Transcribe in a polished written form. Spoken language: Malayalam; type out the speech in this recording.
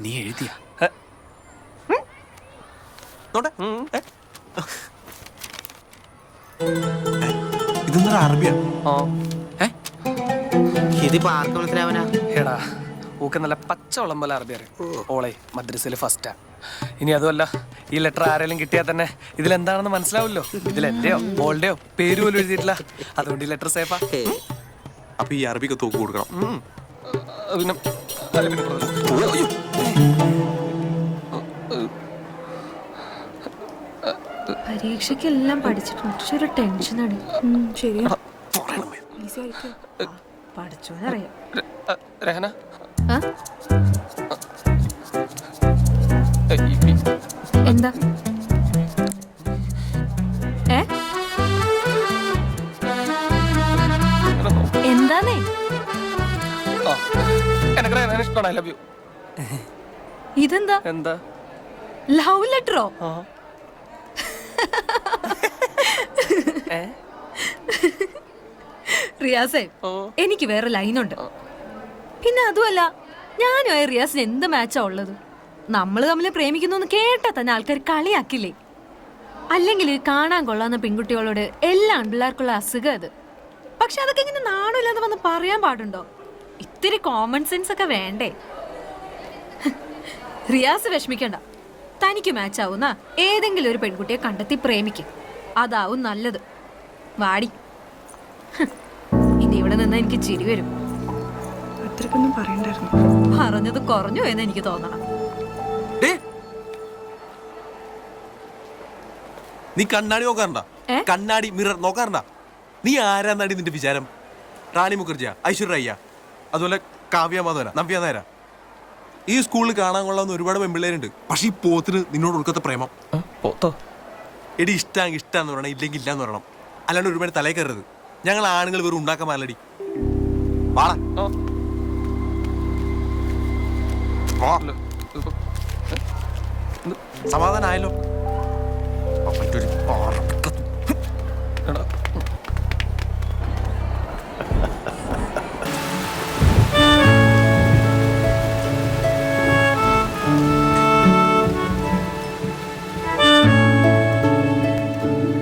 നീ എഴുതിയ ഇതെന്താ അറബിയാ? ഇതിപ്പോ ആർക്ക് മനസ്സിലാവനാ? എടാ ഊക്ക് നല്ല പച്ചവെള്ളം പോലെ അറബി അറിയാം. ഓളെ മദ്രസയിൽ ഫസ്റ്റാ. ഇനി അതുമല്ല, ഈ ലെറ്റർ ആരെങ്കിലും കിട്ടിയാൽ തന്നെ ഇതിലെന്താണെന്ന് മനസ്സിലാവില്ലോ. ഇതിൽ എന്റെയോ ഓളുടെയോ പേര് പോലും എഴുതിയിട്ടില്ല. അതുകൊണ്ട് ഈ ലെറ്റർ സേഫാ. അപ്പൊ ഈ അറബിക്ക് തോക്ക് കൊടുക്കണം. പിന്നെ അല്ല, പിന്നെ അയ്യോ. പരീക്ഷയ്ക്കെല്ലാം പഠിച്ചിട്ടുണ്ട്. പക്ഷെ ഒരു ടെൻഷനാണ്. ശരിയാ, ഈസി ആയിരിക്കും. പഠിച്ചോന്നറിയാം. രഹന ആ? എന്താ എന്താന്നേ? എനിക്ക് രഹന ഇഷ്ടമാണ്. I love you. ഇതെന്താ? എന്താ ലവ് ലെറ്ററോ? റിയാസേ, എനിക്ക് വേറെ ലൈനുണ്ട്. പിന്നെ അതുമല്ല, ഞാനുമായി റിയാസിന് എന്ത് മാച്ചാ ഉള്ളത്? നമ്മള് തമ്മിൽ പ്രേമിക്കുന്നു കേട്ടാ തന്നെ ആൾക്കാർ കളിയാക്കില്ലേ? അല്ലെങ്കിൽ കാണാൻ കൊള്ളാവുന്ന പെൺകുട്ടികളോട് എല്ലാ ആൺപിള്ളേർക്കുള്ള അസുഖം അത്. പക്ഷെ അതൊക്കെ ഇങ്ങനെ നാണില്ലാതെ വന്ന് പറയാൻ പാടുണ്ടോ? ഇത്തിരി കോമൺ സെൻസ് ഒക്കെ വേണ്ടേ? റിയാസ് വിഷമിക്കണ്ട. തനിക്ക് മാച്ച് ആവുന്ന ഏതെങ്കിലും ഒരു പെൺകുട്ടിയെ കണ്ടെത്തി പ്രേമിക്കും. അതാവും നല്ലത്. വാടി. ഇനി ഇവിടെ നിന്ന് എനിക്ക് ചിരി വരും. അത്രക്കൊന്നും പറയണ്ടായിരുന്നു. പറഞ്ഞത് കുറഞ്ഞു എന്ന് എനിക്ക് തോന്നണം. നീ കണ്ണാടി നോക്കാറുണ്ട? കണ്ണാടി മിറർ നോക്കാറുണ്ട? നീ ആരാന്നാടി നിന്റെ വിചാരം? റാണി മുഖർജിയാ, ഐശ്വര്യ റയ്യ, അതുപോലെ കാവ്യ മാധവന, നവ്യ നായര? ഈ സ്കൂളിൽ കാണാൻ കൊള്ളാവുന്ന ഒരുപാട് പെൺപിള്ളേരുണ്ട്. പക്ഷെ ഈ പോത്തിന് നിന്നോട് ഒടുക്കത്തെ പ്രേമം. എടി ഇഷ്ടാങ്കി ഇഷ്ടാന്ന് പറയണം, ഇല്ലെങ്കിൽ ഇല്ലാന്ന് പറയണം. അല്ലാണ്ട് ഒരുപാട് തലയിൽ കയറരുത്. ഞങ്ങൾ ആണുങ്ങൾ വെറും ഉണ്ടാക്കാൻ പാടില്ലടി. വാടാ. സമാധാനായല്ലോ.